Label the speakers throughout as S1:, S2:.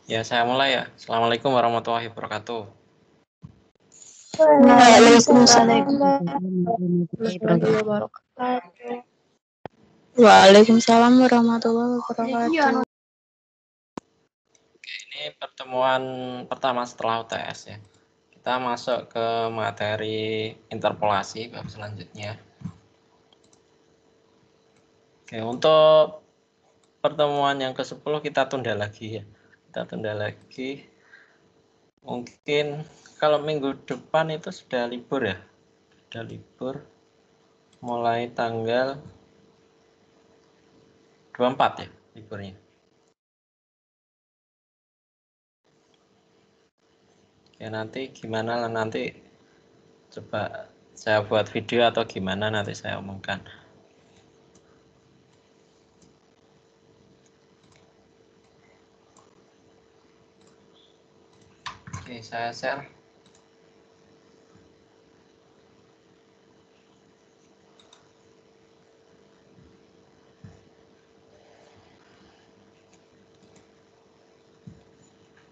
S1: Ya, saya mulai ya. Assalamualaikum warahmatullahi wabarakatuh.
S2: Waalaikumsalam warahmatullahi wabarakatuh. Waalaikumsalam warahmatullahi wabarakatuh.
S1: Ini pertemuan pertama setelah UTS ya. Kita masuk ke materi interpolasi bab selanjutnya. Oke, untuk pertemuan yang ke-10 kita tunda lagi ya. Kita tunda lagi. Mungkin kalau minggu depan itu sudah libur ya. Sudah libur mulai tanggal 24 ya liburnya. Ya nanti gimana lah, nanti coba saya buat video atau gimana nanti saya omongkan. Oke, saya share.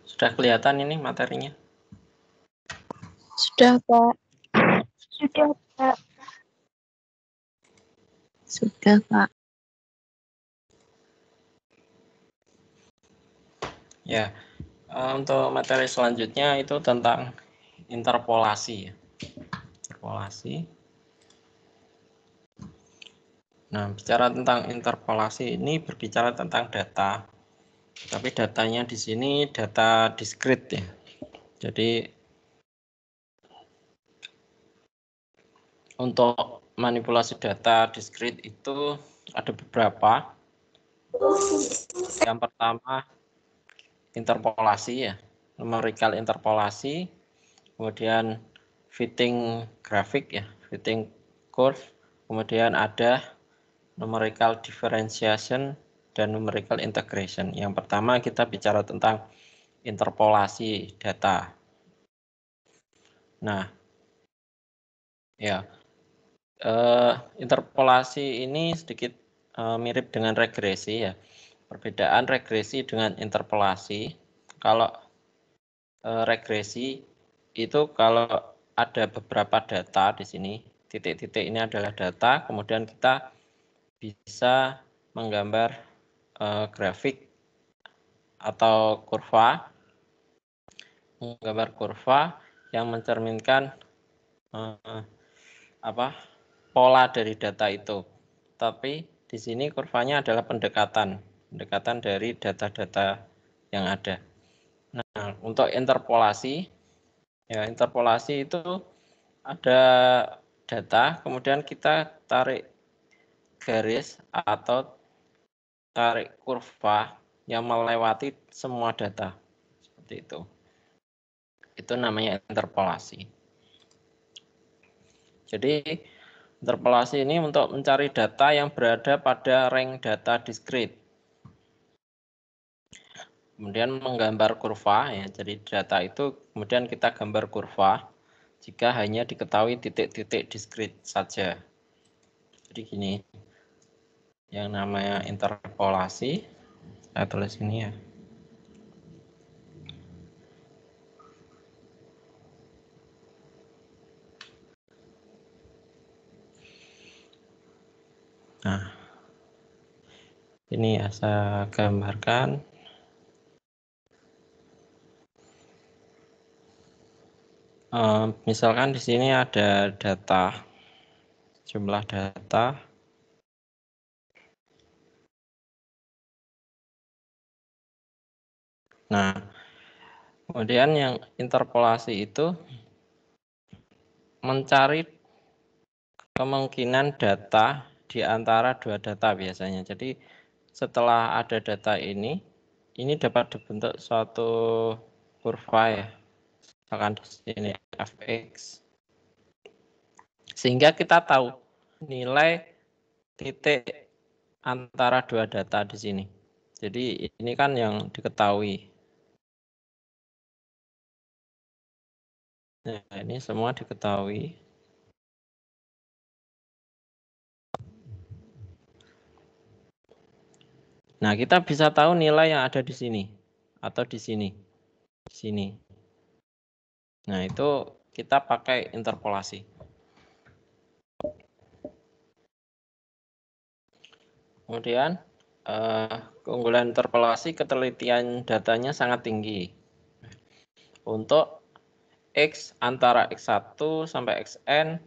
S1: Sudah kelihatan ini materinya?
S2: Sudah, Pak. Sudah, Pak. Sudah, Pak.
S1: Ya, untuk materi selanjutnya itu tentang interpolasi. Interpolasi. Nah, bicara tentang interpolasi ini berbicara tentang data. Tapi datanya di sini data diskrit ya. Jadi untuk manipulasi data diskrit itu ada beberapa. Yang pertama interpolasi ya, numerical interpolasi, kemudian fitting grafik ya, fitting curve, kemudian ada numerical differentiation dan numerical integration. Yang pertama kita bicara tentang interpolasi data. Nah, ya interpolasi ini sedikit mirip dengan regresi ya. Perbedaan regresi dengan interpolasi, kalau regresi itu kalau ada beberapa data di sini, titik-titik ini adalah data, kemudian kita bisa menggambar grafik atau kurva, menggambar kurva yang mencerminkan pola dari data itu. Tapi di sini kurvanya adalah pendekatan dari data-data yang ada. Nah, untuk interpolasi, ya interpolasi itu ada data, kemudian kita tarik garis atau tarik kurva yang melewati semua data. Seperti itu. Itu namanya interpolasi. Jadi interpolasi ini untuk mencari data yang berada pada rank data diskrit. Kemudian menggambar kurva ya. Jadi data itu kemudian kita gambar kurva jika hanya diketahui titik-titik diskrit saja. Jadi gini. Yang namanya interpolasi, saya tulis ini ya. Nah, ini ya saya gambarkan. Misalkan di sini ada data, jumlah data. Nah, kemudian yang interpolasi itu mencari kemungkinan data di antara dua data biasanya. Jadi setelah ada data ini dapat dibentuk suatu kurva ya. Misalkan di sini fx. Sehingga kita tahu nilai titik antara dua data di sini. Jadi ini kan yang diketahui. Nah, ini semua diketahui. Nah, kita bisa tahu nilai yang ada di sini. atau di sini. Di sini. Nah, itu kita pakai interpolasi. Kemudian keunggulan interpolasi, ketelitian datanya sangat tinggi. Untuk X antara X1 sampai Xn,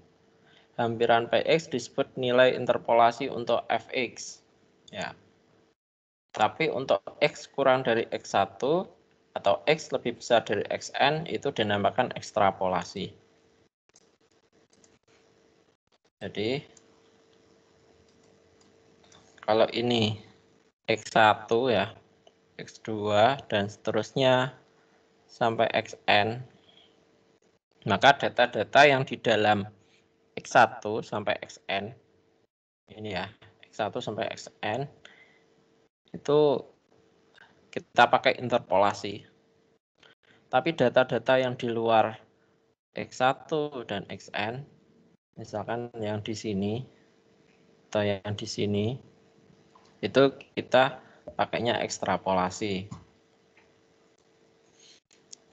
S1: hampiran Px disebut nilai interpolasi untuk Fx. Ya. Tapi untuk X kurang dari X1 atau X lebih besar dari Xn, itu dinamakan ekstrapolasi. Jadi, kalau ini X1 ya, X2 dan seterusnya sampai Xn, maka data-data yang di dalam X1 sampai Xn, ini ya, X1 sampai Xn, itu kita pakai interpolasi. Tapi data-data yang di luar X1 dan Xn, misalkan yang di sini atau yang di sini, itu kita pakainya ekstrapolasi.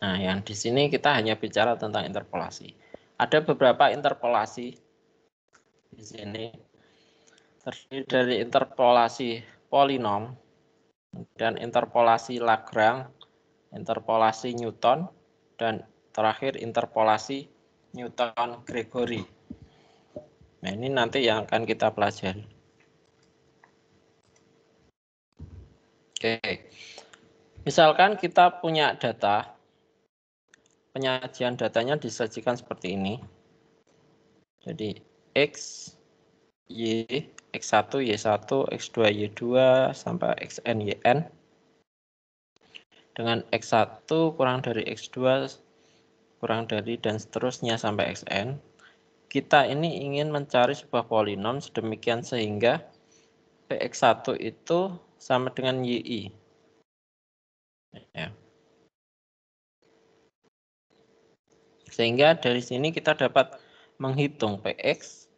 S1: Nah, yang di sini kita hanya bicara tentang interpolasi. Ada beberapa interpolasi di sini, terdiri dari interpolasi polinom dan interpolasi Lagrange, interpolasi Newton, dan terakhir interpolasi Newton-Gregory. Nah, ini nanti yang akan kita pelajari. Oke, misalkan kita punya data, penyajian datanya disajikan seperti ini. Jadi X, Y, X1, Y1, X2, Y2, sampai Xn, Yn. Dengan X1 kurang dari X2, kurang dari dan seterusnya sampai Xn. Kita ini ingin mencari sebuah polinom sedemikian sehingga Px1 itu sama dengan Y. Ya. Sehingga dari sini kita dapat menghitung Px,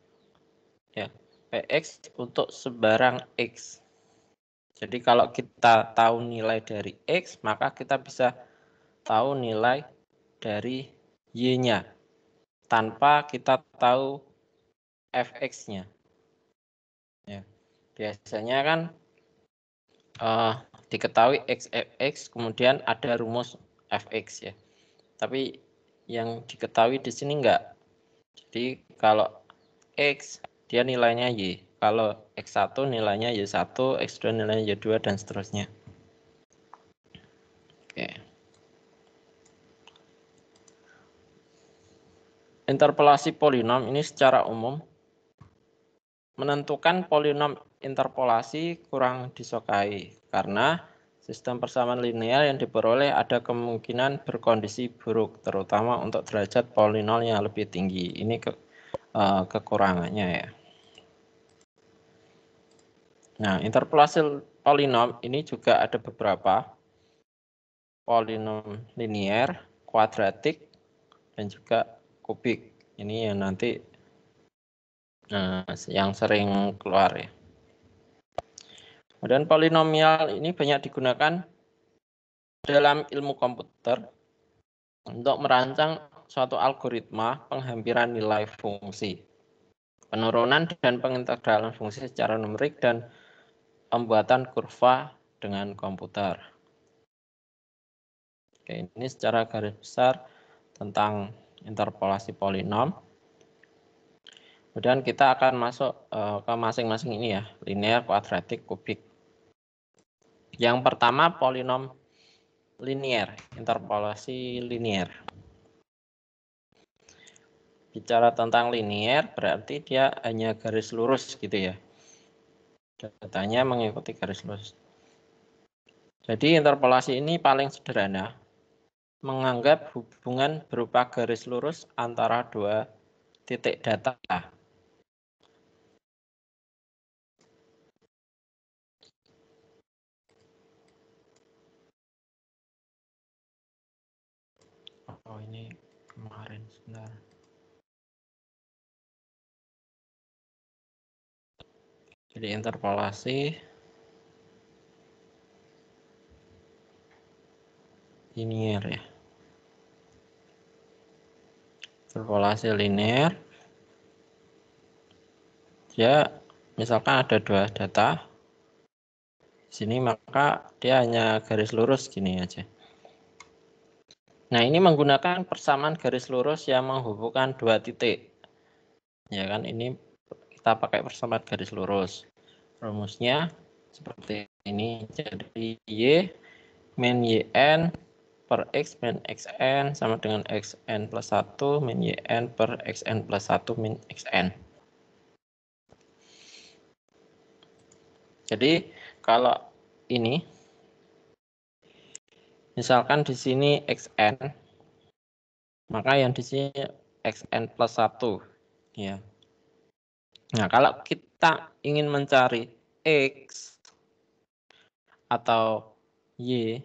S1: ya, Px untuk sebarang X. Jadi kalau kita tahu nilai dari X, maka kita bisa tahu nilai dari Y-nya tanpa kita tahu Fx-nya. Ya. Biasanya kan diketahui X, kemudian ada rumus Fx ya. Tapi yang diketahui di sini enggak. Jadi kalau X dia nilainya Y. Kalau X1 nilainya Y1, X2 nilainya Y2 dan seterusnya. Oke. Interpolasi polinom ini secara umum menentukan polinom interpolasi kurang disukai karena sistem persamaan linear yang diperoleh ada kemungkinan berkondisi buruk, terutama untuk derajat polinom yang lebih tinggi. Ini kekurangannya ya. Nah, interpolasi polinom ini juga ada beberapa polinom linear, kuadratik, dan juga kubik. Ini yang nanti yang sering keluar ya. Kemudian polinomial ini banyak digunakan dalam ilmu komputer untuk merancang suatu algoritma penghampiran nilai fungsi, penurunan dan pengintegralan fungsi secara numerik, dan pembuatan kurva dengan komputer. Oke, ini secara garis besar tentang interpolasi polinom. Kemudian kita akan masuk ke masing-masing ini ya, linear, kuadratik, kubik. Yang pertama polinom linear, interpolasi linear. Bicara tentang linear berarti dia hanya garis lurus gitu ya. Datanya mengikuti garis lurus. Jadi interpolasi ini paling sederhana, menganggap hubungan berupa garis lurus antara dua titik data. Oh, ini kemarin sebentar. Jadi interpolasi linear ya. Interpolasi linear. Dia misalkan ada 2 data. Sini maka dia hanya garis lurus gini aja. Nah, ini menggunakan persamaan garis lurus yang menghubungkan 2 titik. Ya kan, ini kita pakai persamaan garis lurus. Rumusnya seperti ini. Jadi Y min YN per X min XN sama dengan XN plus 1 min YN per XN plus 1 min XN. Jadi kalau ini, misalkan di sini XN, maka yang di sini XN plus 1. Ya. Nah, kalau kita ingin mencari X atau Y,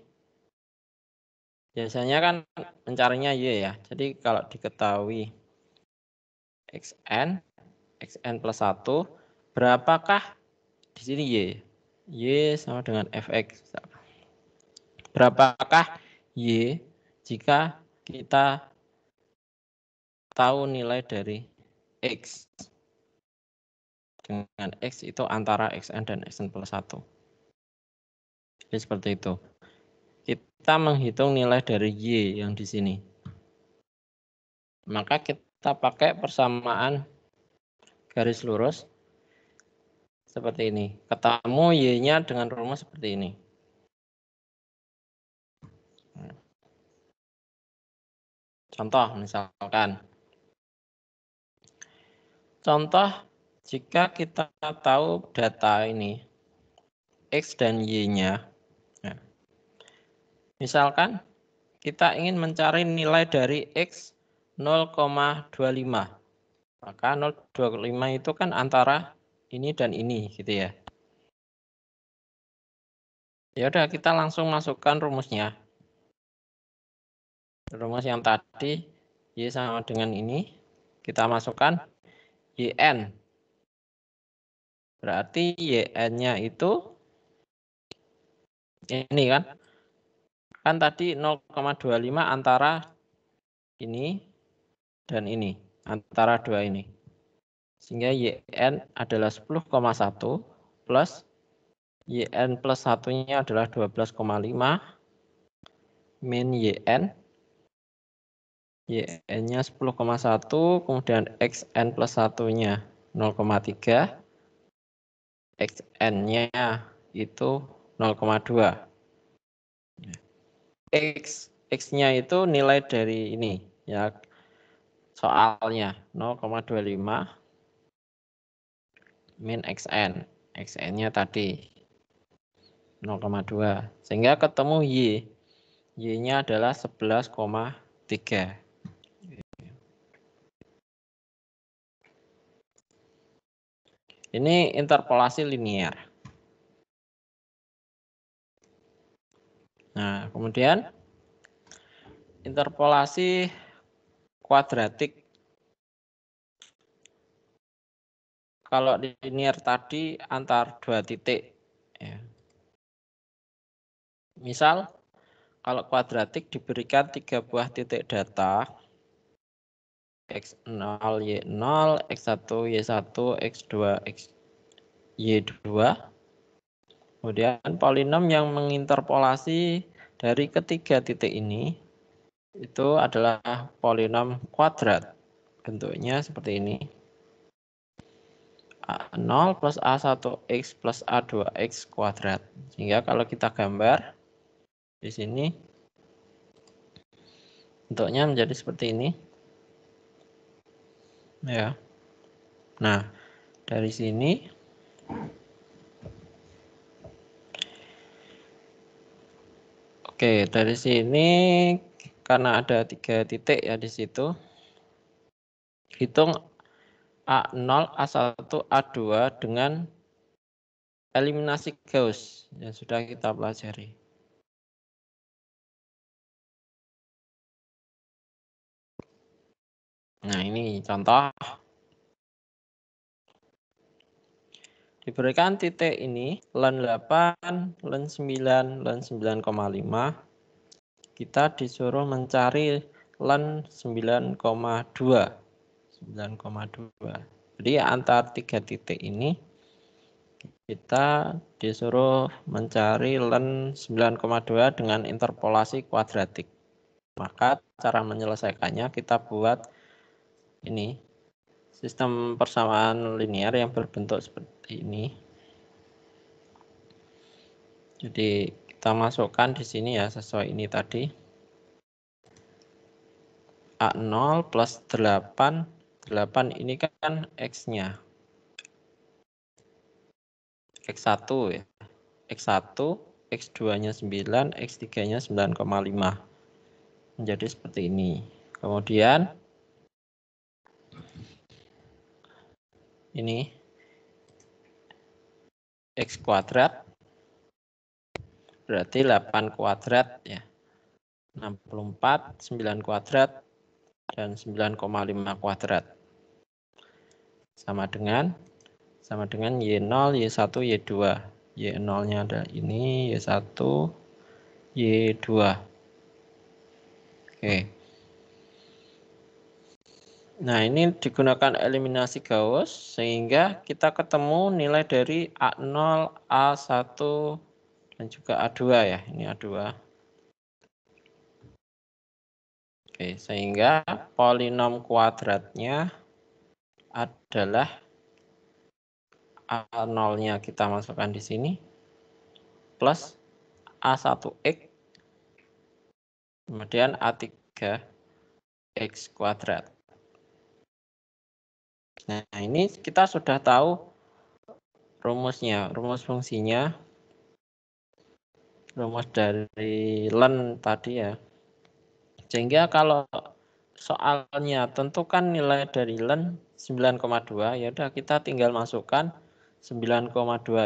S1: biasanya kan mencarinya Y ya. Jadi kalau diketahui XN, XN plus 1, berapakah di sini Y? Y sama dengan Fx. Berapakah Y jika kita tahu nilai dari X? Dengan X itu antara XN dan XN plus 1. Jadi seperti itu. Kita menghitung nilai dari Y yang di sini. Maka kita pakai persamaan garis lurus seperti ini. Ketemu Y-nya dengan rumus seperti ini. Contoh misalkan. Contoh jika kita tahu data ini X dan Y-nya. Nah, misalkan kita ingin mencari nilai dari X 0,25. Maka 0,25 itu kan antara ini dan ini gitu ya. Ya udah kita langsung masukkan rumusnya. Rumus yang tadi Y sama dengan ini kita masukkan YN. Berarti YN-nya itu ini kan. Kan tadi 0,25 antara ini dan ini, antara dua ini. Sehingga YN adalah 10,1 plus YN plus satunya adalah 12,5 min YN. YN-nya 10,1, kemudian XN plus satunya 0,3. XN-nya itu 0,2. X-nya itu nilai dari ini ya. Soalnya 0,25 min XN. XN-nya tadi 0,2. Sehingga ketemu Y. Y-nya adalah 11,3. Ini interpolasi linear. Nah, kemudian interpolasi kuadratik. Kalau linear tadi antar 2 titik. Ya. Misal, kalau kuadratik diberikan 3 buah titik data. X0, Y0, X1, Y1, X2, Y2. Kemudian polinom yang menginterpolasi dari ketiga titik ini itu adalah polinom kuadrat. Bentuknya seperti ini. A0 plus A1X plus A2X kuadrat. Sehingga kalau kita gambar di sini bentuknya menjadi seperti ini. Ya. Nah, dari sini oke, dari sini karena ada 3 titik ya di situ. Hitung A0, A1, A2 dengan eliminasi Gauss yang sudah kita pelajari. Nah, ini contoh. Diberikan titik ini, len 8, len 9, len 9,5. kita disuruh mencari len 9,2. 9,2. Jadi antar 3 titik ini kita disuruh mencari len 9,2 dengan interpolasi kuadratik. Maka cara menyelesaikannya kita buat ini sistem persamaan linear yang berbentuk seperti ini. Jadi kita masukkan di sini ya sesuai ini tadi. A0 plus 8. 8 ini kan X-nya. X1 ya. X1, X2-nya 9, X3-nya 9,5. Menjadi seperti ini. Kemudian ini X kuadrat berarti 8 kuadrat ya. 64, 9 kuadrat dan 9,5 kuadrat. Sama dengan Y0, Y1, Y2. Y0-nya ada ini, Y1, Y2. Oke. Nah, ini digunakan eliminasi Gauss sehingga kita ketemu nilai dari A0, A1 dan juga A2 ya. Ini A2. Oke, sehingga polinom kuadratnya adalah A0-nya kita masukkan di sini plus A1X kemudian A3X kuadrat. Nah, ini kita sudah tahu rumusnya, rumus fungsinya, rumus dari len tadi ya. Sehingga kalau soalnya tentukan nilai dari len 9,2, ya udah kita tinggal masukkan 9,2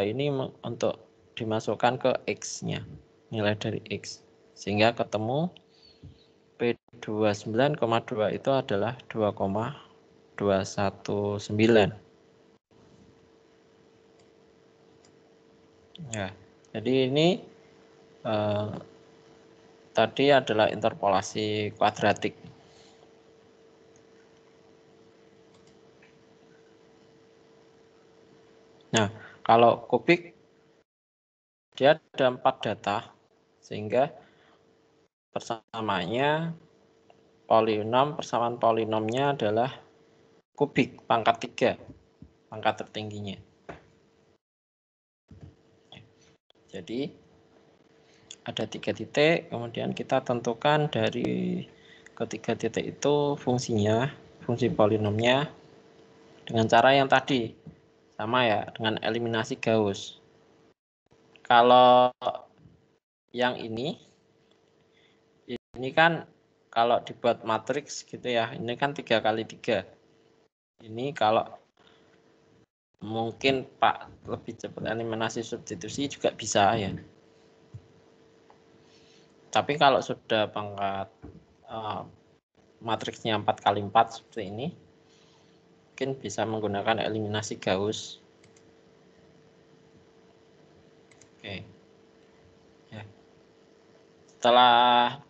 S1: ini untuk dimasukkan ke X-nya, nilai dari X. Sehingga ketemu P29,2 itu adalah 2,219. Ya, jadi ini tadi adalah interpolasi kuadratik. Nah, kalau kubik dia ada 4 data, sehingga persamaannya persamaan polinomnya adalah kubik pangkat 3, pangkat tertingginya. Jadi ada 3 titik, kemudian kita tentukan dari ketiga titik itu fungsinya, fungsi polinomnya dengan cara yang tadi, sama ya, dengan eliminasi Gauss. Kalau yang ini kan kalau dibuat matriks gitu ya, ini kan 3 kali 3. Ini kalau mungkin Pak lebih cepat eliminasi substitusi juga bisa ya. Tapi kalau sudah pangkat matriksnya 4 kali 4 seperti ini, mungkin bisa menggunakan eliminasi Gauss. Oke. Ya. Setelah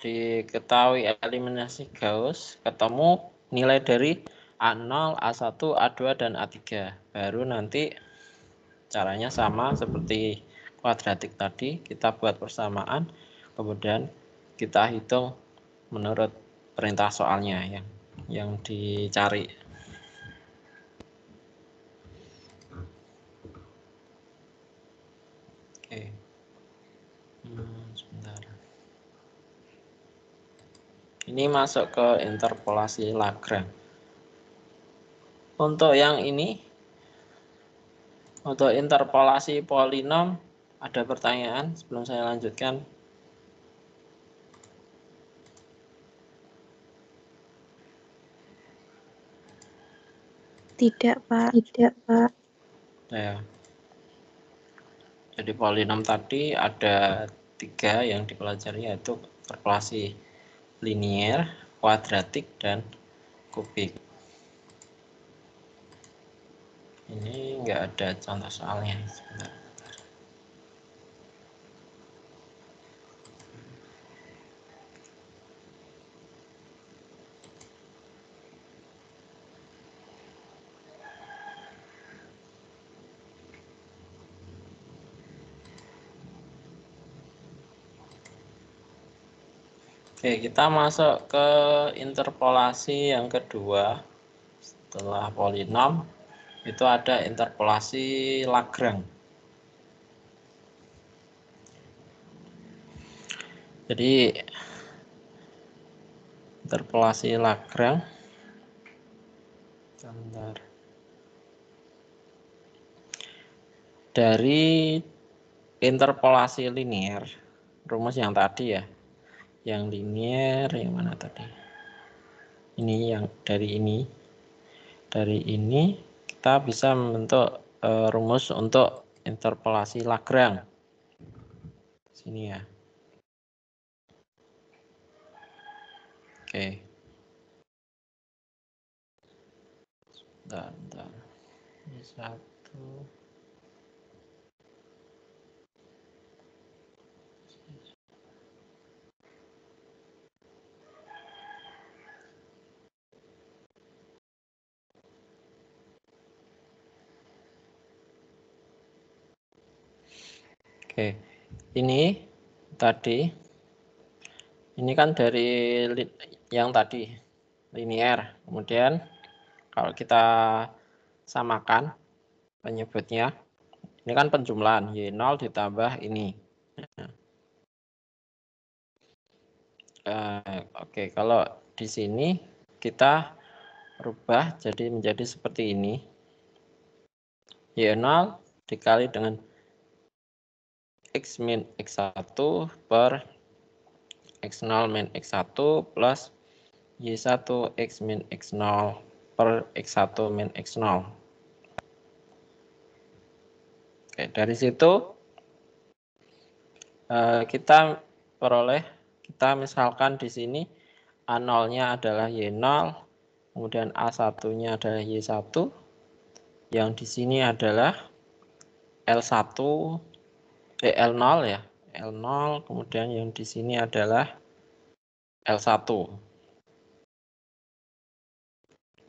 S1: diketahui eliminasi Gauss, ketemu nilai dari A0, A1, A2, dan A3. Baru nanti caranya sama seperti kuadratik tadi, kita buat persamaan, kemudian kita hitung menurut perintah soalnya yang dicari. Oke. Sebentar. Ini masuk ke interpolasi Lagrange. Untuk yang ini, untuk interpolasi polinom, ada pertanyaan sebelum saya lanjutkan?
S2: Tidak, Pak.
S1: Ya. Jadi polinom tadi ada 3 yang dipelajari, yaitu interpolasi linear, kuadratik, dan kubik. Ini enggak ada contoh soalnya. Sebentar. Oke, kita masuk ke interpolasi yang kedua. Setelah polinom, itu ada interpolasi Lagrange. Jadi, interpolasi Lagrange. Bentar. Dari interpolasi linier, rumus yang tadi ya. Yang linier, yang mana tadi? Ini yang dari ini. Dari ini kita bisa membentuk rumus untuk interpolasi Lagrange. Sini ya. Oke. Bentar. Ini satu. Oke, ini tadi, ini kan dari yang tadi, linier. Kemudian kalau kita samakan penyebutnya, ini kan penjumlahan, Y0 ditambah ini. Oke, kalau di sini kita rubah jadi menjadi seperti ini. Y0 dikali dengan X min X1 per X0 min X1 plus Y1 X min X0 per X1 min X0. Oke, dari situ kita peroleh, kita misalkan di sini A0-nya adalah Y0, kemudian A1-nya adalah Y1, yang di sini adalah L1, L0 ya, L0, kemudian yang di sini adalah L1.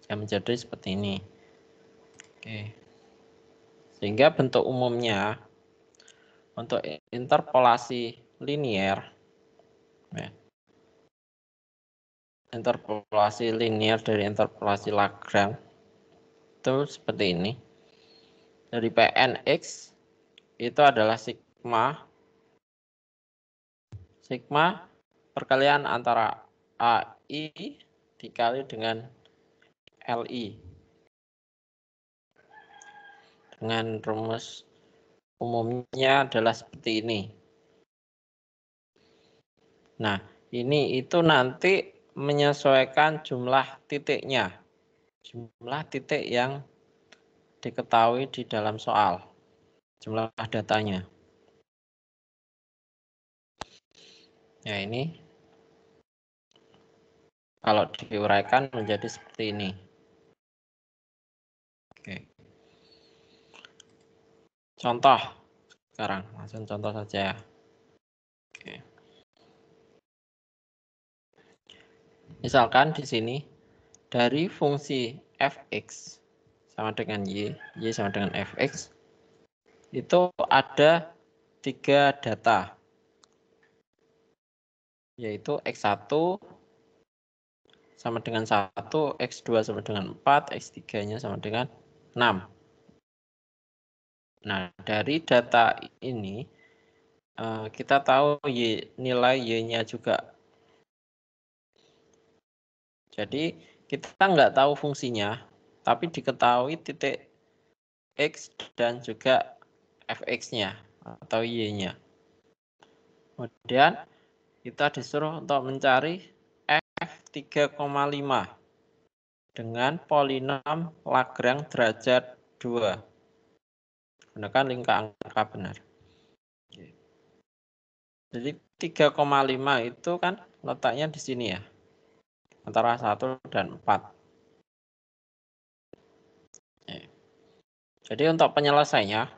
S1: Yang menjadi seperti ini. Oke. Sehingga bentuk umumnya untuk interpolasi linier, ya, interpolasi linier dari interpolasi Lagrange itu seperti ini. Dari Pnx itu adalah sigma perkalian antara AI dikali dengan LI. Dengan rumus umumnya adalah seperti ini. Nah, ini itu nanti menyesuaikan jumlah titiknya. Jumlah titik yang diketahui di dalam soal. Jumlah datanya. Ya, ini kalau diuraikan menjadi seperti ini. Oke. Contoh sekarang, langsung contoh saja. Oke. Misalkan di sini dari fungsi fx sama dengan y sama dengan fx, itu ada 3 data, yaitu x1 sama dengan 1, x2 sama dengan 4, x3-nya sama dengan 6. Nah, dari data ini kita tahu nilai y-nya juga. Jadi kita nggak tahu fungsinya, tapi diketahui titik x dan juga fx-nya atau y-nya. Kemudian kita disuruh untuk mencari f3,5 dengan polinom Lagrange derajat 2. Gunakan lingkar angka benar. Jadi 3,5 itu kan letaknya di sini ya. Antara 1 dan 4. Jadi untuk penyelesaiannya,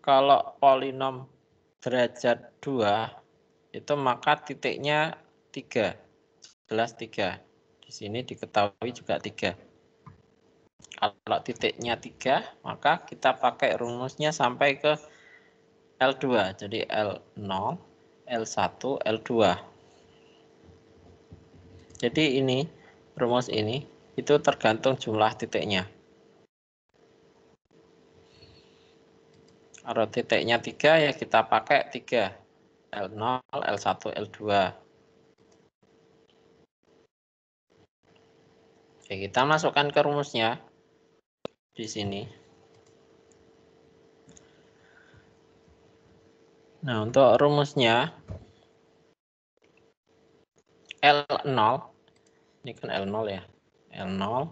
S1: kalau polinom derajat 2 itu maka titiknya 3. Jelas 3. Di sini diketahui juga 3. Kalau titiknya 3, maka kita pakai rumusnya sampai ke L2. Jadi L0 L1, L2. Jadi ini, rumus ini, itu tergantung jumlah titiknya. Kalau titiknya 3 ya kita pakai 3. L0, L1, L2. Oke, kita masukkan ke rumusnya di sini. Nah, untuk rumusnya L0, ini kan L0 ya. L0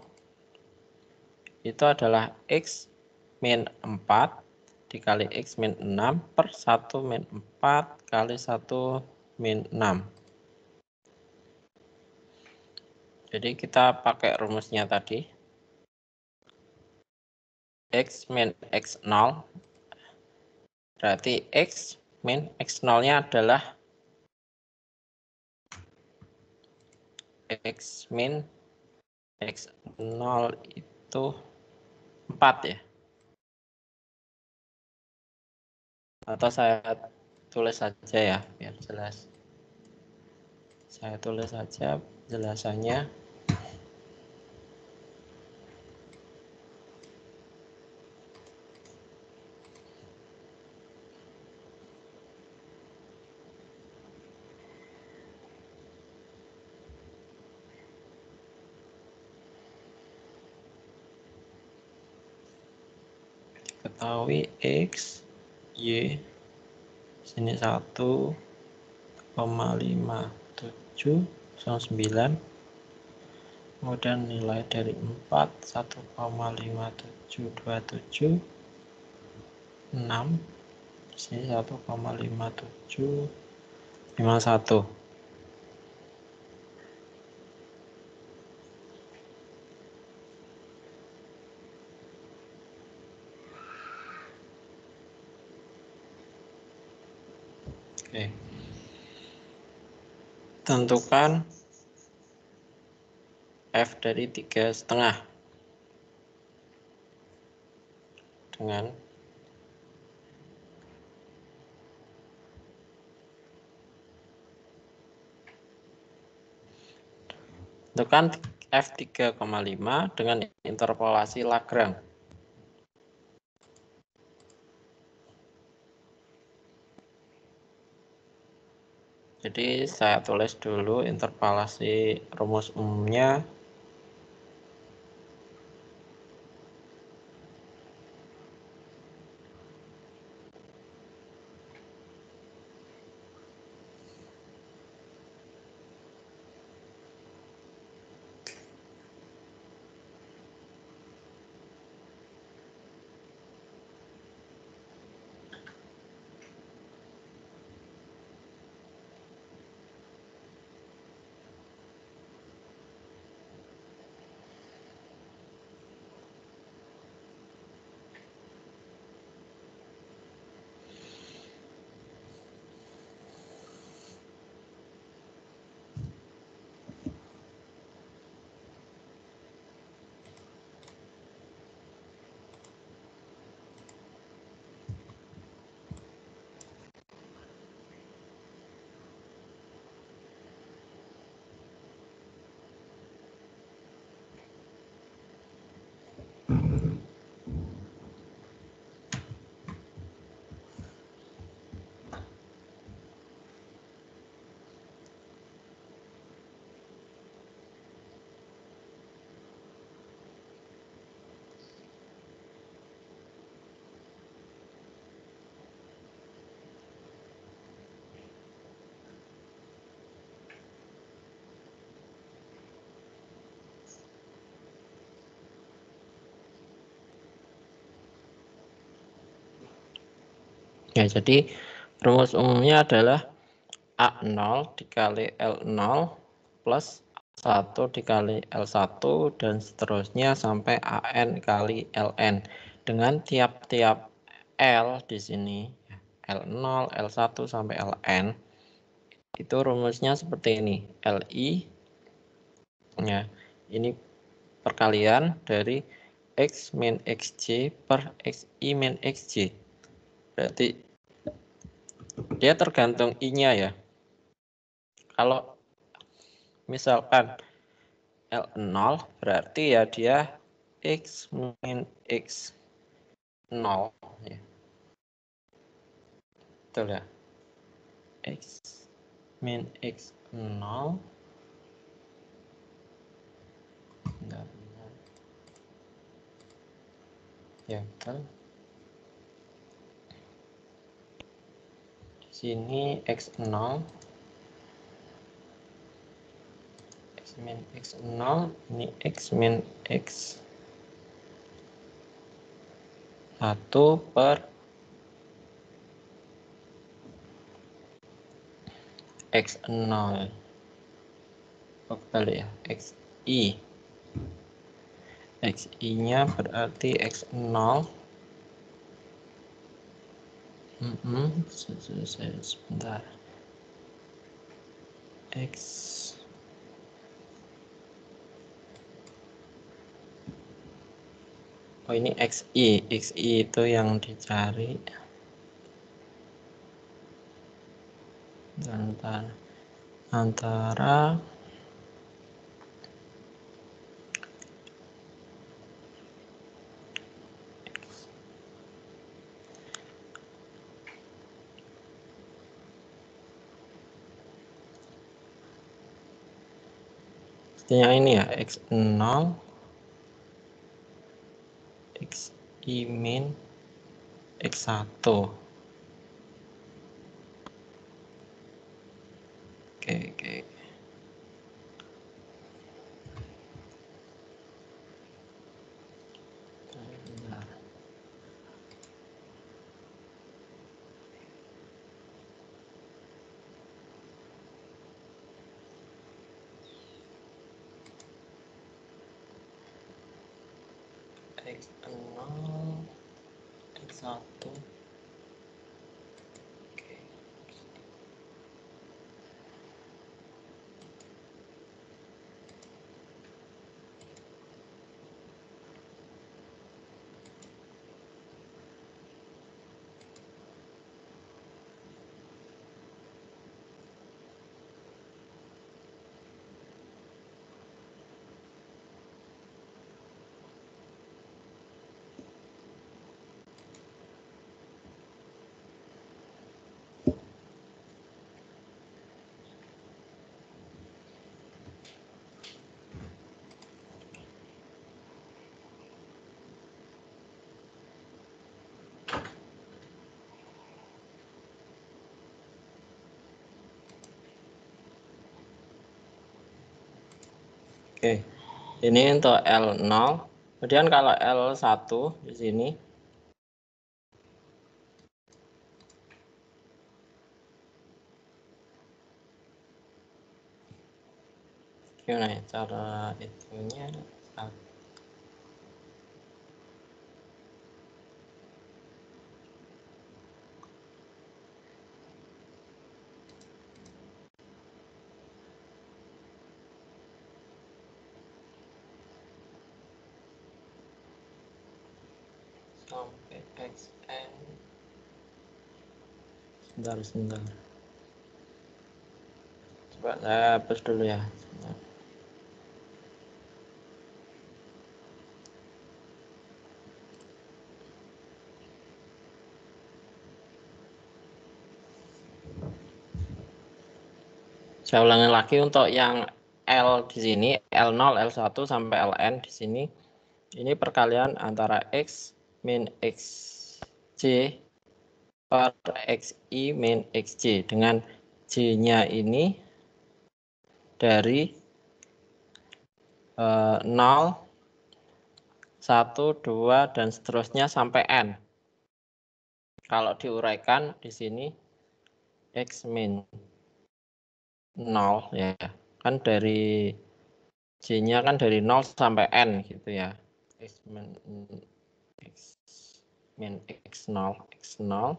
S1: itu adalah X min 4 dikali X min 6 per 1 min 4 kali 1 min 6. Jadi kita pakai rumusnya tadi. X min X0 berarti X min X0-nya adalah X min X0 itu 4 ya. Atau saya tulis saja ya biar jelas. Saya tulis saja penjelasannya. Ketahui X, Y, sini 1,57 sama 9. Kemudian nilai dari 4, 1,5727, 6, sini 1,5751. Oke. Tentukan F dari 3,5 dengan tentukan F 3,5 dengan interpolasi Lagrange. Jadi saya tulis dulu interpolasi rumus umumnya. Ya, jadi rumus umumnya adalah A0 dikali L0 plus 1 dikali L1 dan seterusnya sampai AN kali LN. Dengan tiap-tiap L di sini, L0, L1 sampai LN, itu rumusnya seperti ini. LI, ya, ini perkalian dari X min XJ per XI min XJ. Berarti dia tergantung I-nya ya. Kalau misalkan L0 berarti ya dia X min X 0 ya. Betul ya. X min X 0. Bentar. Ya betul. Di sini X0 min X0, ini X min X1 per X0. Oh, kembali ya, XI. XI-nya berarti X0. Sebentar. X. Oh, ini XI. XI itu yang dicari. Antara ini ya, X0 XI min X1. Oke. Bentar. X0 X1. Oke. Oke, ini untuk L0. Kemudian kalau L1 di sini, gimana ya cara itunya? Sampai XN. Sebentar. Coba saya hapus dulu ya. Saya ulangi lagi untuk yang L di sini, L0, L1 sampai Ln di sini. Ini perkalian antara X min XJ per XI min XJ dengan J-nya ini dari 0, 1, 2, dan seterusnya sampai N. Kalau diuraikan di sini X min 0 ya, kan dari J-nya kan dari 0 sampai N gitu ya. X min X0,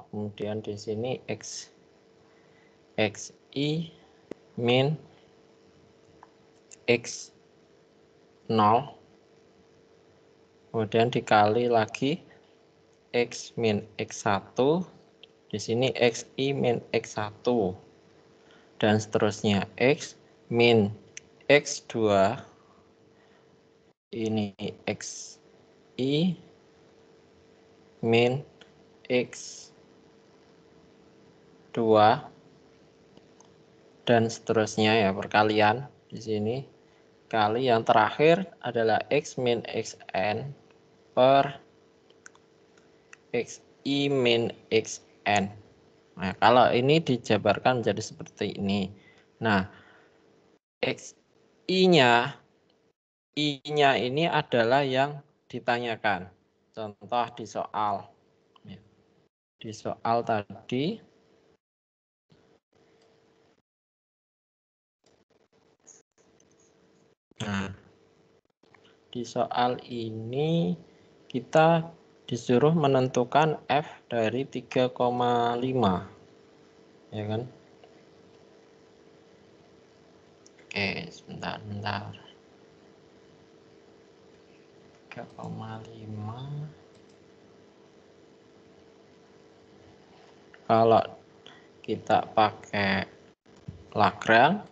S1: kemudian di sini XI min X0, kemudian dikali lagi X min X1 Di sini xi min x1 dan seterusnya x min x2 ini xi min x2 dan seterusnya ya, perkalian di sini kali yang terakhir adalah x min xn per xi min xn. Nah, kalau ini dijabarkan menjadi seperti ini. Nah, I-nya ini adalah yang ditanyakan. Contoh di soal. Di soal tadi. Nah, di soal ini kita disuruh menentukan F dari 3,5. Ya kan? Oke, sebentar. 3,5. Kalau kita pakai Lagrange,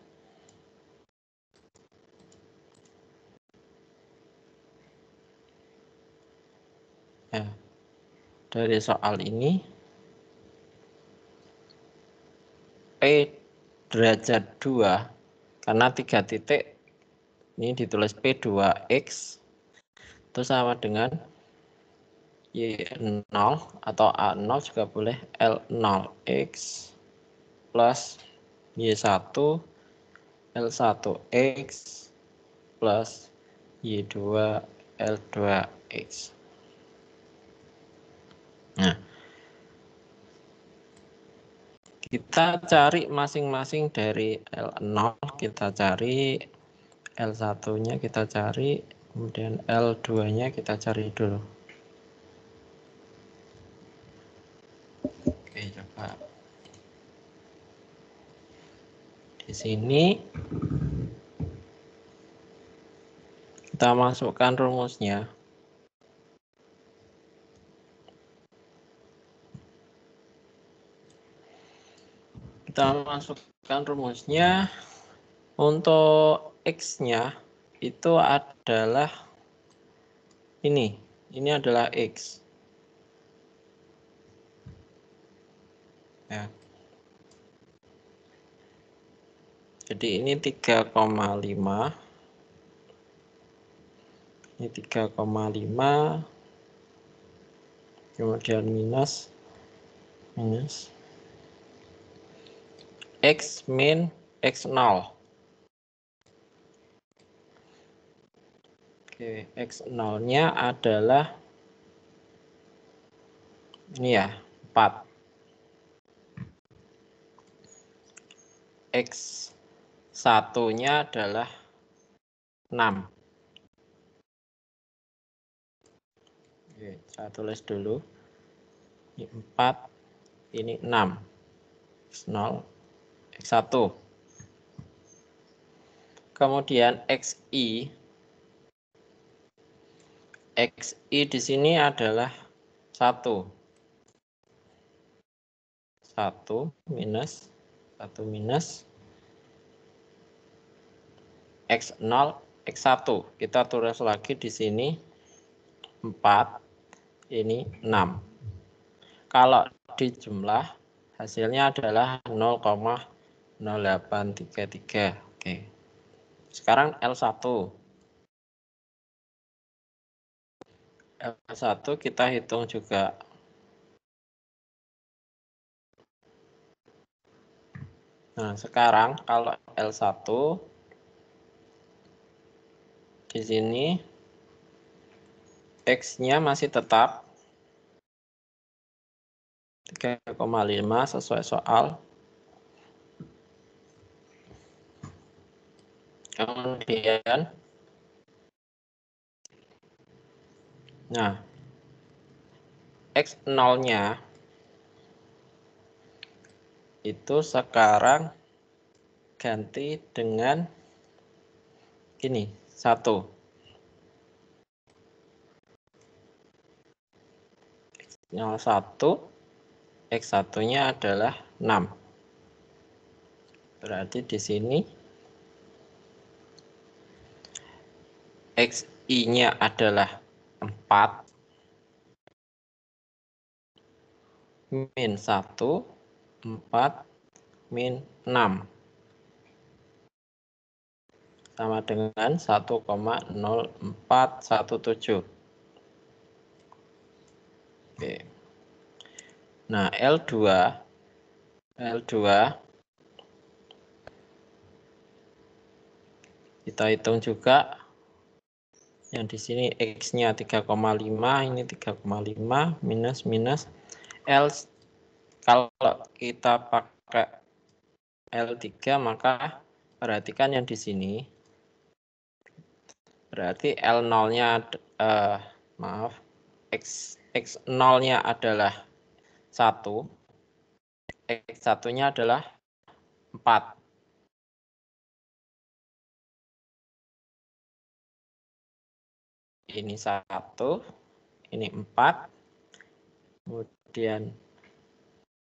S1: ya, dari soal ini P derajat 2 karena 3 titik ini ditulis P2X itu sama dengan Y0 atau A0 juga boleh L0X plus Y1 L1X plus Y2 L2X. Nah, kita cari masing-masing dari L0, kita cari L1-nya, kita cari, kemudian L2-nya kita cari dulu. Oke, coba. Di sini kita masukkan rumusnya. Kita masukkan rumusnya. Untuk X-nya itu adalah ini adalah X. Ya. Jadi ini 3,5. Ini 3,5. Kemudian minus X min X0. Oke, X0-nya adalah ini ya, 4. X1-nya adalah 6. Oke, saya tulis dulu. Ini 4, ini 6. X0, X1. Kemudian XI di sini adalah 1 minus X0 X1. Kita tulis lagi di sini 4, ini 6. Kalau dijumlah hasilnya adalah 0,0833. Oke. Sekarang L1 kita hitung juga. Nah, sekarang kalau L1 di sini X-nya masih tetap 3,5 sesuai soal. Kemudian X0-nya itu sekarang ganti dengan ini 1. X01 X1-nya adalah 6. Berarti di sini XI-nya adalah 4 min 1, 4 min 6. Sama dengan 1,0417. Oke. Nah, L2 kita hitung juga. Yang di sini X-nya 3,5, ini 3,5 minus L. Kalau kita pakai L3 maka perhatikan yang di sini. Berarti L0-nya X0-nya adalah 1. X1-nya adalah 4. Ini 1, ini 4. Kemudian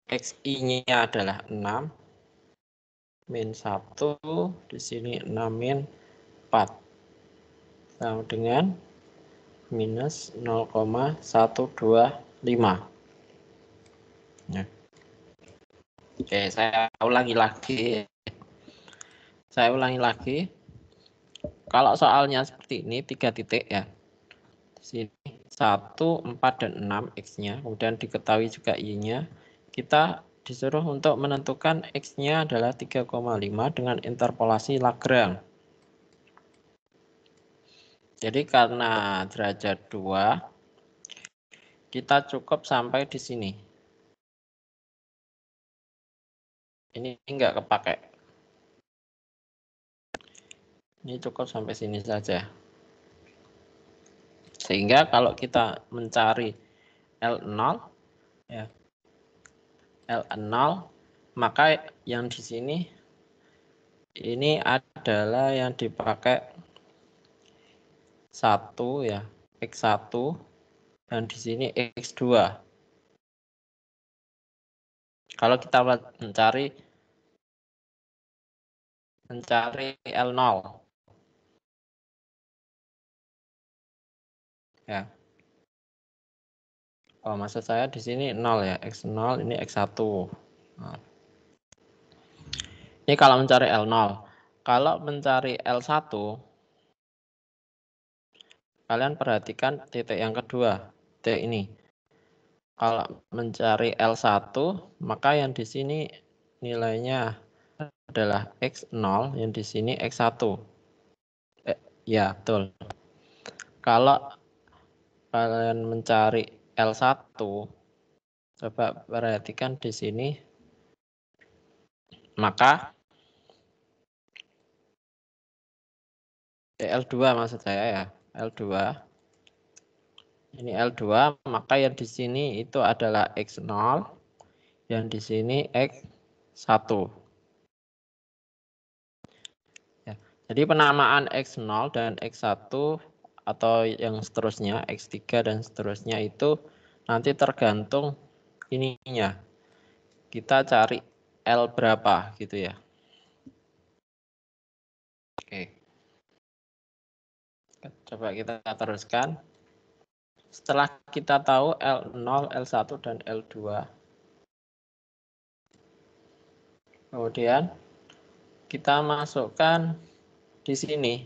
S1: XI-nya adalah 6 min 1, di sini 6 min 4. Sama dengan minus 0,125. Ya. Oke, saya ulangi lagi. Kalau soalnya seperti ini 3 titik ya. Di sini 1, 4 dan 6 X-nya, kemudian diketahui juga Y-nya. Kita disuruh untuk menentukan X-nya adalah 3,5 dengan interpolasi Lagrange. Jadi karena derajat 2, kita cukup sampai di sini. Ini enggak kepakai. Ini cukup sampai sini saja. Sehingga kalau kita mencari L0, ya, L0, maka yang di sini ini adalah yang dipakai 1 ya, X1, dan di sini X2. Kalau kita mencari L0. Ya. Oh, maksud saya di sini 0 ya, X0, ini X1. Nah. Ini kalau mencari L0. Kalau mencari L1, kalian perhatikan titik yang kedua, titik ini. Kalau mencari L1, maka yang di sini nilainya adalah X0, yang di sini X1. Ya, betul. Kalau kalian mencari L1, coba perhatikan di sini, maka L2 maksud saya ya, L2. Ini L2, maka yang di sini itu adalah X0, yang di sini X1. Ya, jadi penamaan X0 dan X1 atau yang seterusnya, X3 dan seterusnya itu nanti tergantung ininya. Kita cari L berapa gitu ya. Oke. Coba kita teruskan. Setelah kita tahu L0, L1, dan L2. Kemudian kita masukkan di sini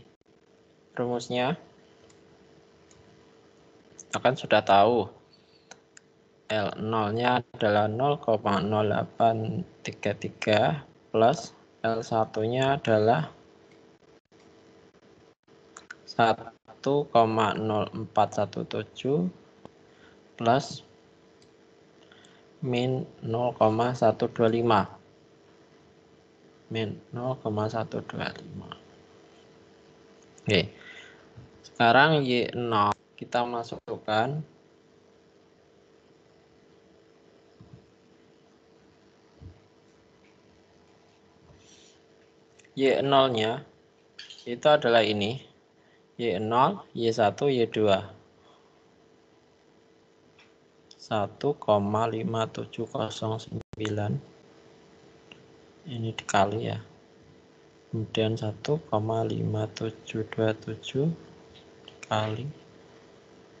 S1: rumusnya. Kita kan sudah tahu L0-nya adalah 0,0833 plus L1-nya adalah 1,0417 plus min 0,125. Min 0,125. Oke. Sekarang Y0 kita masukkan. Y0-nya itu adalah ini. Y0, Y1, Y2. 1,5709 ini dikali ya, kemudian 1,5727 dikali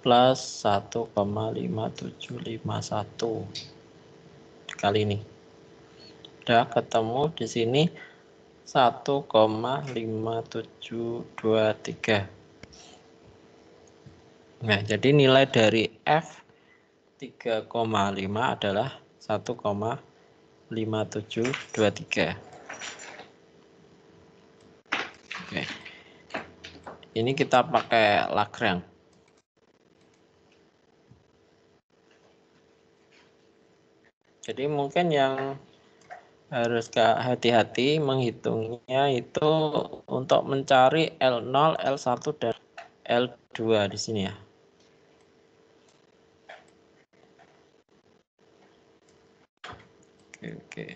S1: plus 1,5751 dikali ini. Udah ketemu di sini 1,5723. Nah, jadi nilai dari F 3,5 adalah 1,5723. Oke. Ini kita pakai Lagrange. Jadi mungkin yang harus hati-hati menghitungnya itu untuk mencari L0, L1 dan L2 di sini ya. Oke.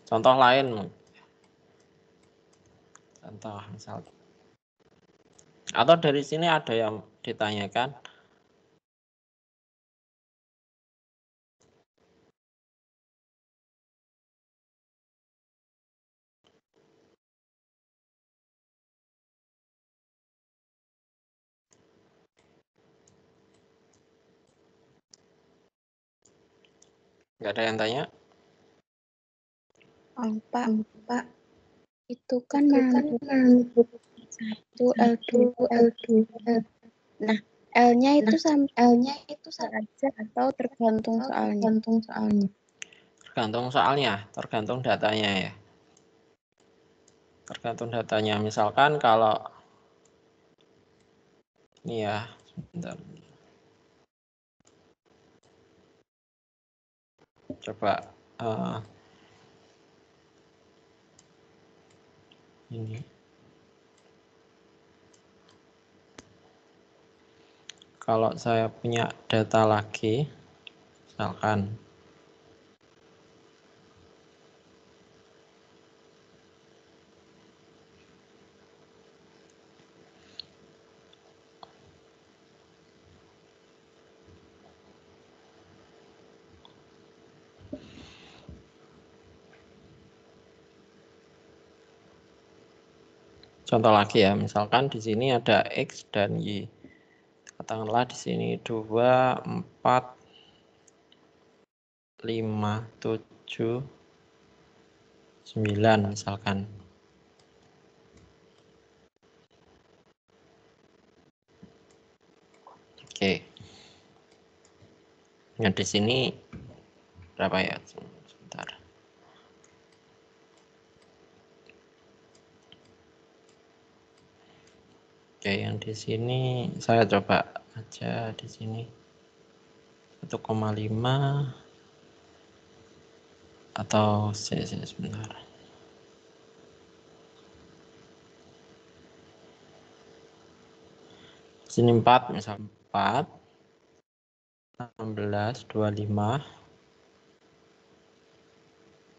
S1: Contoh lain. Contoh misal. Atau dari sini ada yang ditanyakan. Nggak ada yang tanya?
S2: Pak, itu kan menurut 1 L2 L2. Nah, L-nya itu saja atau tergantung soalnya?
S1: Tergantung soalnya, tergantung datanya ya. Tergantung datanya. Misalkan kalau ini ya, sebentar. Coba ini. Kalau saya punya data lagi, misalkan contoh lagi ya, misalkan di sini ada X dan Y. Katakanlah di sini 2, 4, 5, 7, 9 misalkan. Oke. Nah, di sini berapa ya? Sebentar. Oke, yang di sini saya coba aja di sini 1,5 atau sebentar. Sini 4, misal 4, 16, 25,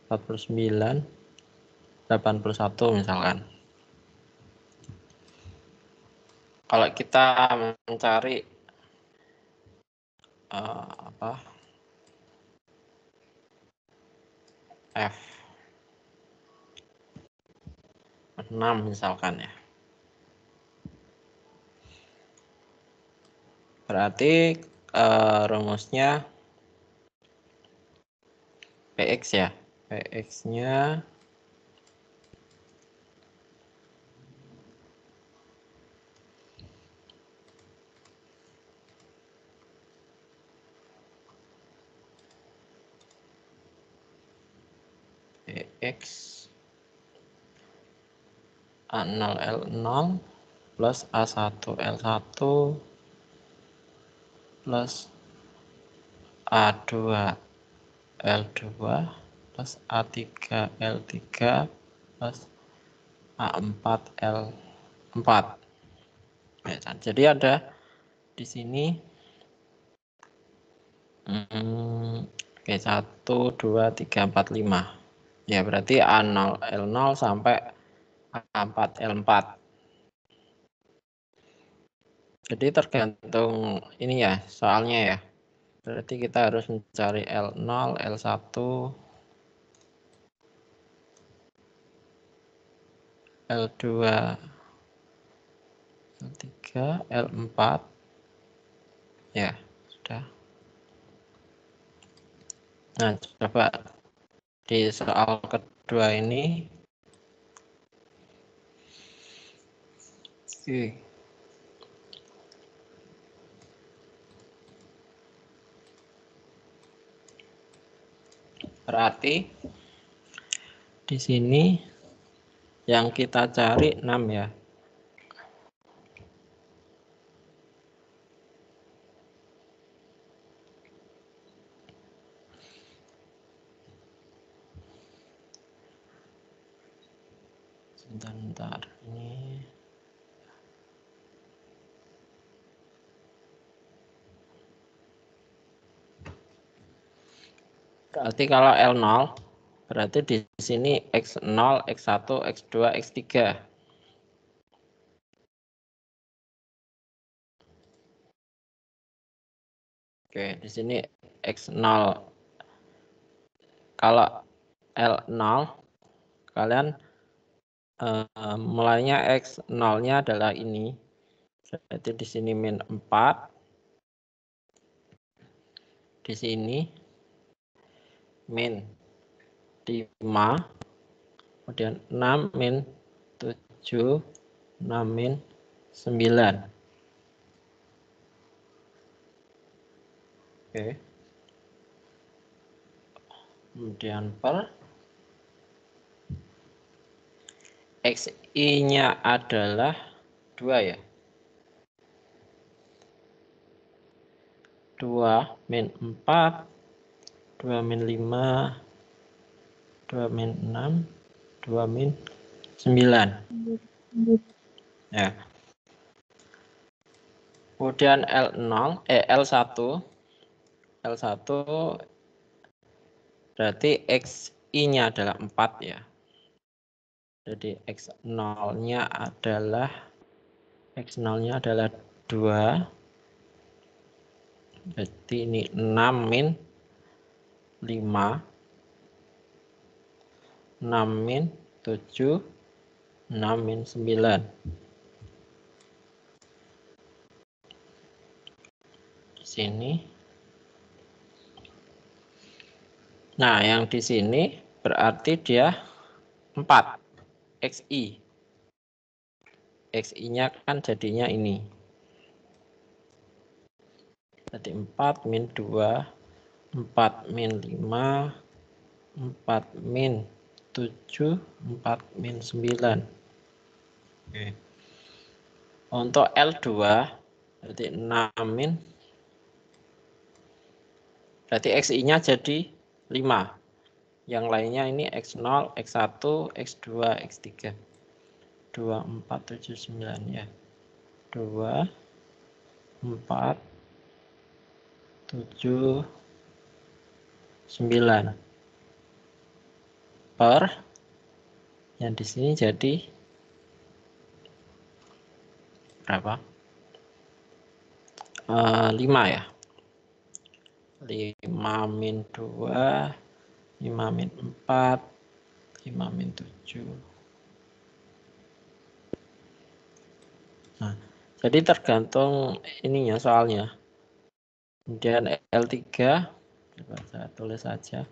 S1: 49, 81 misalkan. Kalau kita mencari F 6 misalkan ya. Berarti rumusnya PX ya. PX-nya PX A0 L0 plus A1 L1 plus A2 L2 plus A3 L3 plus A4 L4. Ya, jadi ada di sini oke, 1, 2, 3, 4, 5. Ya, berarti A0 L0 sampai A4 L4. Jadi tergantung ini ya soalnya ya. Berarti kita harus mencari L0, L1, L2, L3, L4. Ya, sudah. Nah, coba di soal kedua ini. Berarti di sini yang kita cari 6 ya. Sebentar, ini berarti kalau L0 berarti di sini X0, X1, X2, X3. Oke, di sini X0. Kalau L0 kalian mulainya X0-nya adalah ini. Berarti di sini min 4. Di sini min 5. Kemudian 6 min 7, 6 min 9. Oke. Kemudian per XI-nya adalah 2 ya. 2 min 4, 2 min 5, 2 min 6, 2 min 9. Ya. Kemudian L1 berarti XI-nya adalah 4 ya. Jadi X0-nya adalah 2. Berarti ini 6 min 5, 6 min 7, 6 min 9. Di sini. Nah, yang di sini berarti dia 4 XI. XI-nya kan jadinya ini. Jadi 4 min 2, 4 min 5, 4 min 7, 4 min 9. Oke. Untuk L2 berarti 6 min. Berarti XI-nya jadi 5. Yang lainnya ini X0, X1, X2, X3. 2, 4, 7, 9 ya. 2, 4, 7, 9. Per yang di sini jadi berapa? 5 ya. 5 min 2, 5 min 4, 5 min 7. Nah, jadi tergantung ininya soalnya. Kemudian L3, saya tulis saja.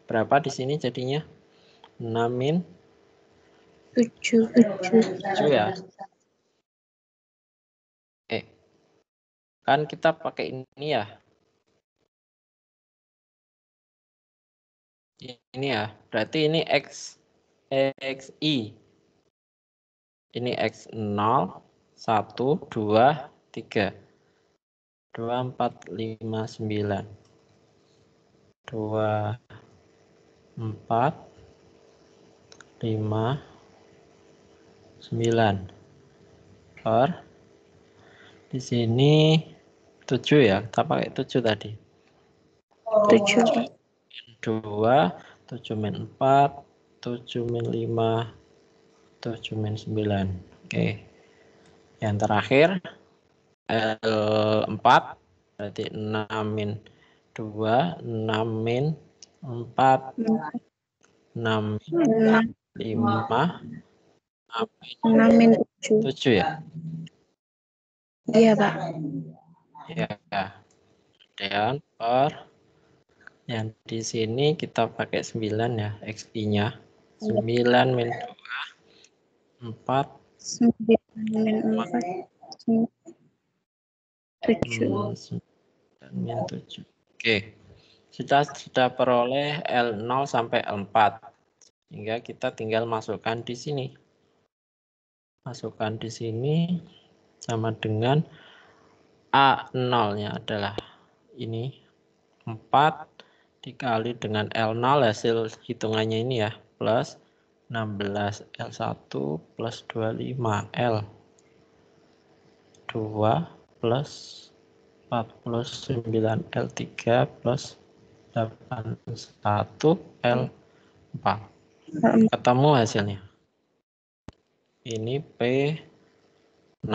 S1: Berapa di sini jadinya? 6 min
S2: 7
S1: ya. Kan kita pakai ini ya. Ini ya. Berarti ini XI. Ini X0, 1, 2, 3. 2, 4, 5, 9. 2, 4, 5, 9. Per. Di sini 7 ya. Kita pakai 7 tadi.
S2: 7.
S1: 2, 7 min 4, 7 min 5, 7 min 9. Oke. Yang terakhir L4 Berarti 6 min 2, 6 min 4, 6 min 5,
S2: 6 min 7.
S1: 7 ya?
S2: Iya, Pak.
S1: Ya. Kemudian per yang di sini kita pakai 9 ya, XI-nya. 9 min 2, 4,
S2: 9 min 4, 7.
S1: 9 min 7. Oke. Sudah peroleh L0 sampai L4. Sehingga kita tinggal masukkan di sini. Masukkan di sini sama dengan A0-nya adalah ini 4 dikali dengan L0 hasil hitungannya ini ya, plus 16 L1 plus 25 L2 plus 49 L3 plus 81 L4. Ketemu hasilnya. Ini P6.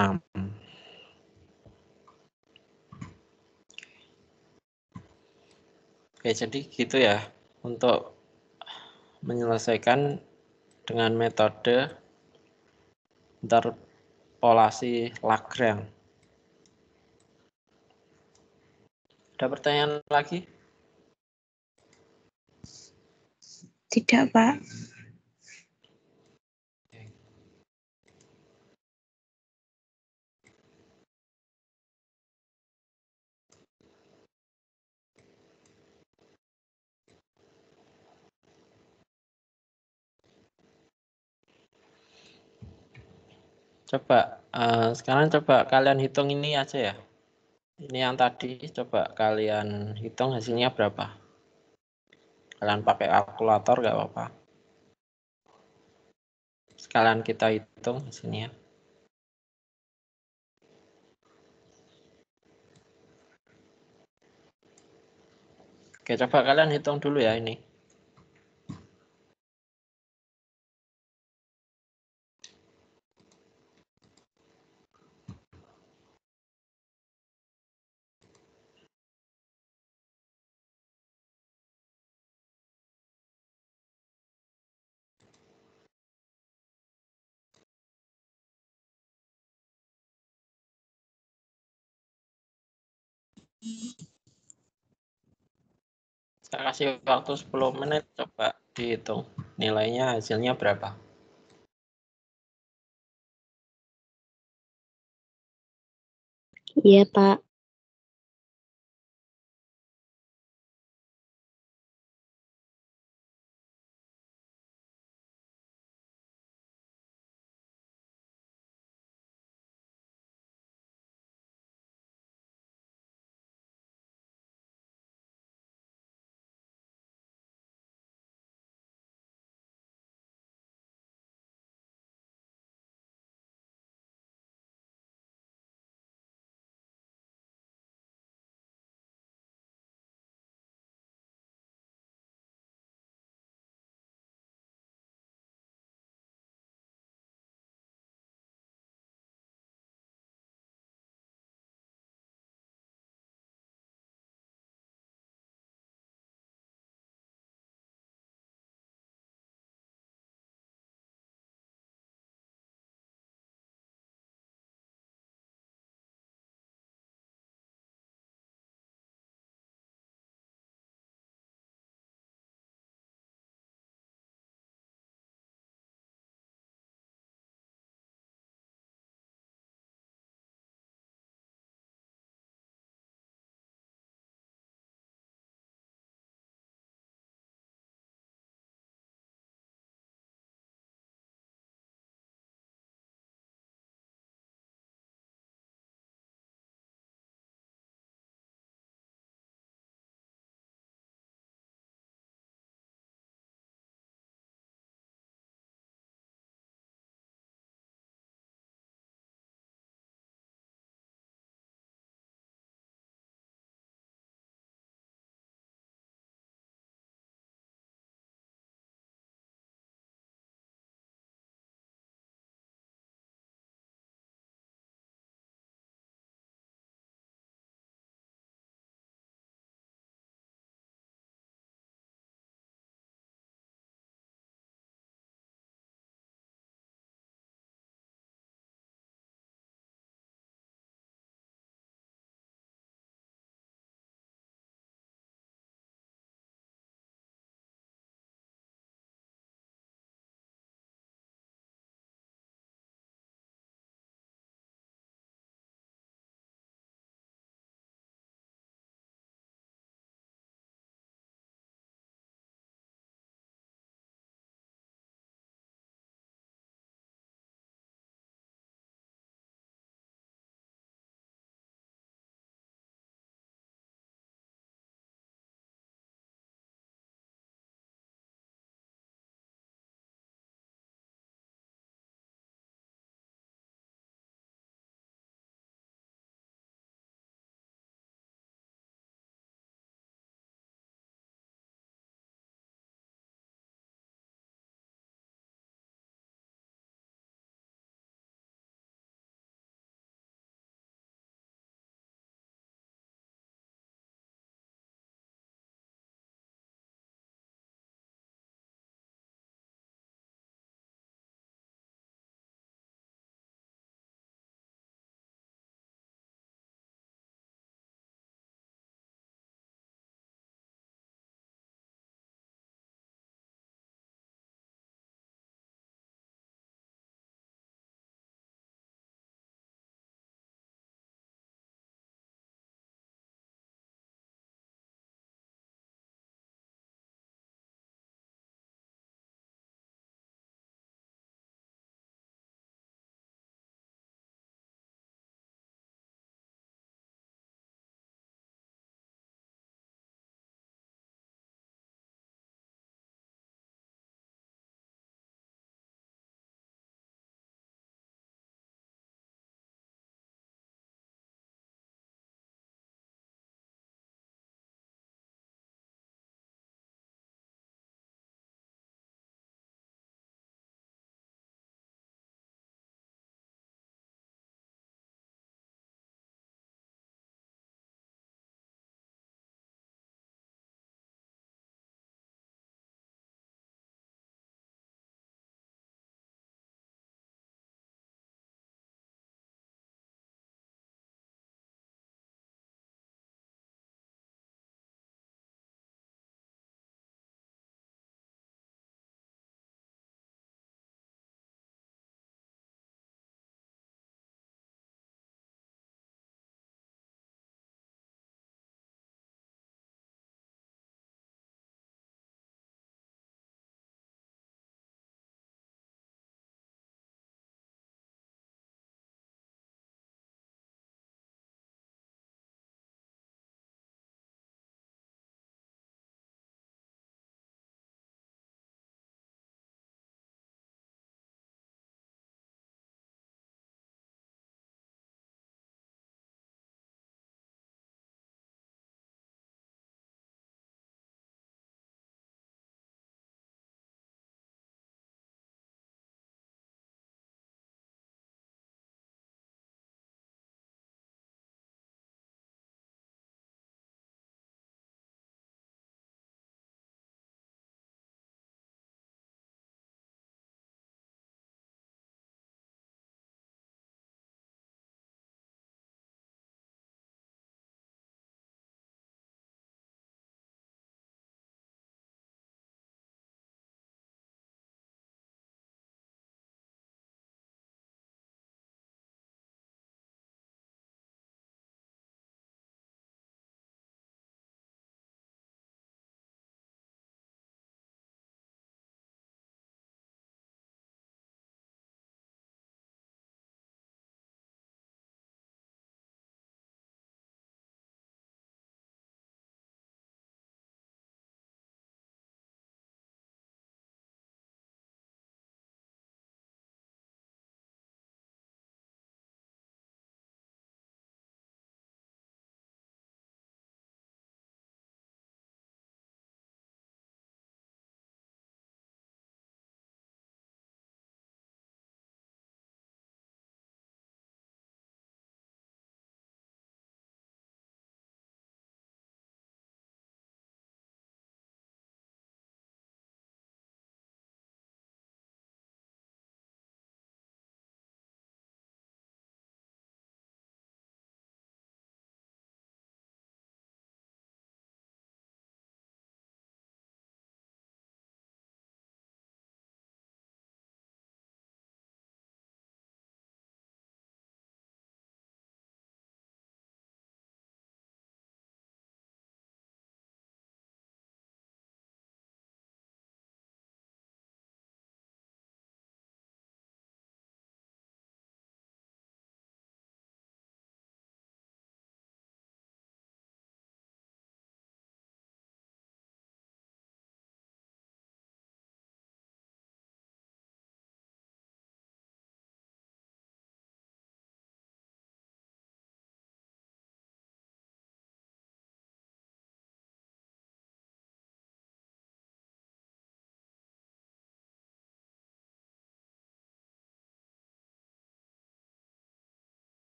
S1: Oke, jadi gitu ya untuk menyelesaikan dengan metode interpolasi Lagrange. Ada pertanyaan lagi?
S2: Tidak, Pak.
S1: Coba sekarang coba kalian hitung ini aja ya. Ini yang tadi coba kalian hitung hasilnya berapa. Kalian pakai kalkulator nggak apa-apa. Sekalian kita hitung hasilnya. Oke, coba kalian hitung dulu ya ini. Saya kasih waktu 10 menit, coba dihitung nilainya hasilnya berapa.
S2: Iya, Pak.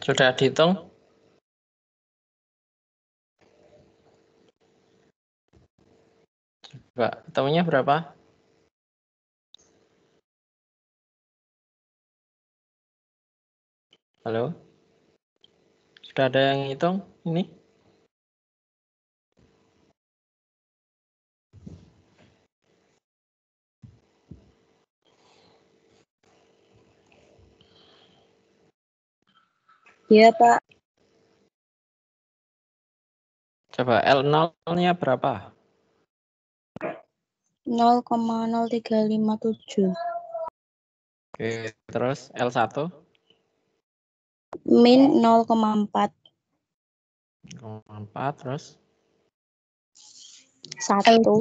S1: Sudah dihitung? Coba, ketemunya berapa? Halo? Sudah ada yang hitung ini?
S2: Iya, Pak.
S1: Coba L0-nya berapa?
S2: 0,0357.
S1: Oke, terus L1?
S2: Min 0,4.
S1: 0,4, terus?
S2: 1. 1.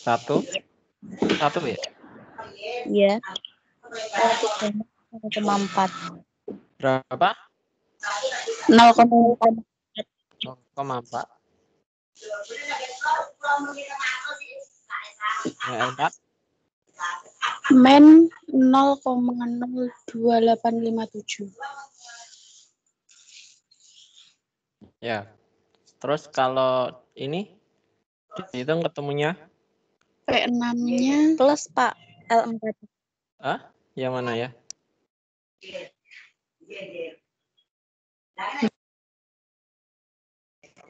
S1: 1? 1 ya?
S2: Iya. 0,4.
S1: Berapa?
S2: 0,4.
S1: 0,4. L4?
S2: Men 0,02857.
S1: Ya. Terus kalau ini dihitung ketemunya?
S2: P6-nya plus, Pak. L4.
S1: Ah, yang mana ya?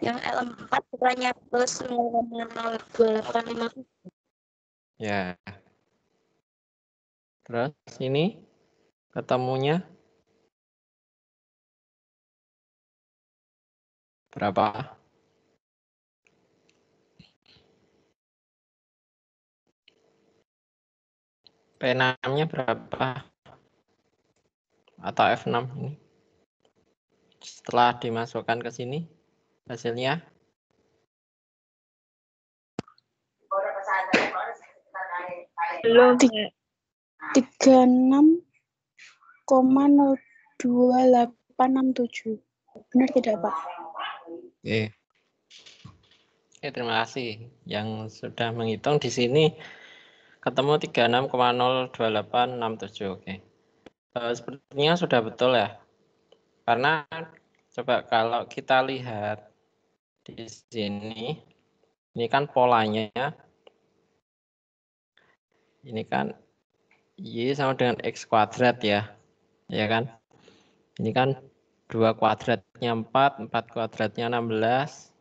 S2: Yang L4 bukannya plus 0,02857.
S1: Ya. Terus ini ketemunya berapa? P6-nya berapa? Atau F6 ini? Setelah dimasukkan ke sini, hasilnya?
S2: Belum. 36,02867. Benar tidak, Pak?
S1: Oke. Oke, terima kasih yang sudah menghitung di sini ketemu 36,02867. Oke. Sepertinya sudah betul ya. Karena coba kalau kita lihat di sini, ini kan polanya, ini kan Y sama dengan X kuadrat ya, ya kan? Ini kan 2 kuadratnya 4, 4 kuadratnya 16,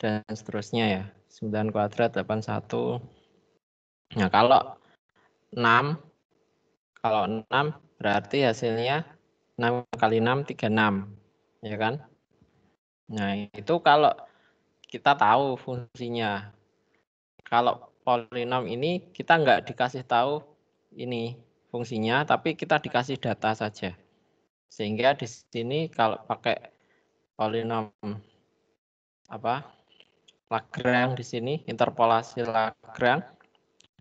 S1: dan seterusnya ya. 9 kuadrat 81. Nah, kalau 6 berarti hasilnya 6 kali 6 36, ya kan? Nah, itu kalau kita tahu fungsinya. Kalau polinom ini kita nggak dikasih tahu ini fungsinya, tapi kita dikasih data saja. Sehingga di sini kalau pakai polinom Lagrange di sini, interpolasi Lagrange,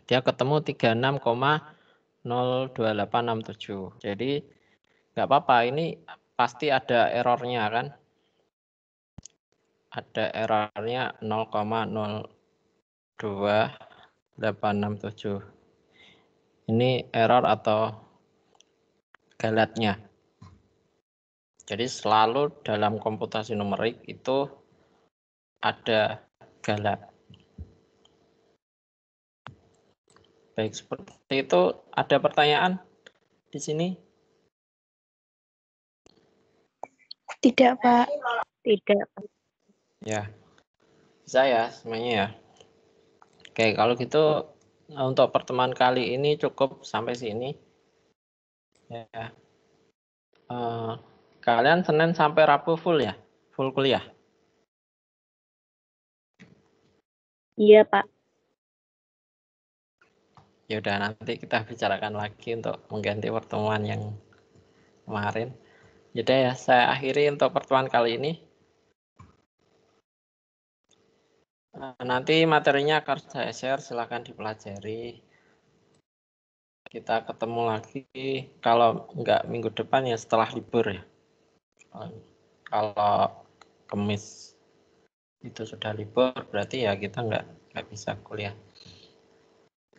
S1: dia ketemu 36,02867. Jadi nggak apa-apa, ini pasti ada errornya kan? Ada errornya 0,02867. Ini error atau galatnya. Jadi selalu dalam komputasi numerik itu ada galat. Baik, seperti itu. Ada pertanyaan di sini?
S2: Tidak, Pak. Tidak.
S1: Ya, bisa ya semuanya ya. Oke, kalau gitu untuk pertemuan kali ini cukup sampai sini. Ya. Kalian Senin sampai Rabu full ya? Full kuliah?
S2: Iya, Pak.
S1: Ya udah, nanti kita bicarakan lagi untuk mengganti pertemuan yang kemarin. Jadi ya, saya akhiri untuk pertemuan kali ini. Nanti materinya akan saya share, silahkan dipelajari. Kita ketemu lagi kalau nggak minggu depan ya setelah libur ya. Kalau Kamis itu sudah libur, berarti ya kita nggak bisa kuliah.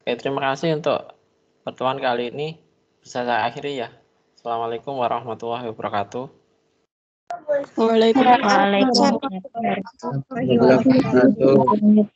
S1: Oke, terima kasih untuk pertemuan kali ini. Bisa saya akhiri ya. Assalamualaikum warahmatullahi wabarakatuh.
S2: Waalaikumsalam.
S3: Waalaikumsalam warahmatullahi wabarakatuh.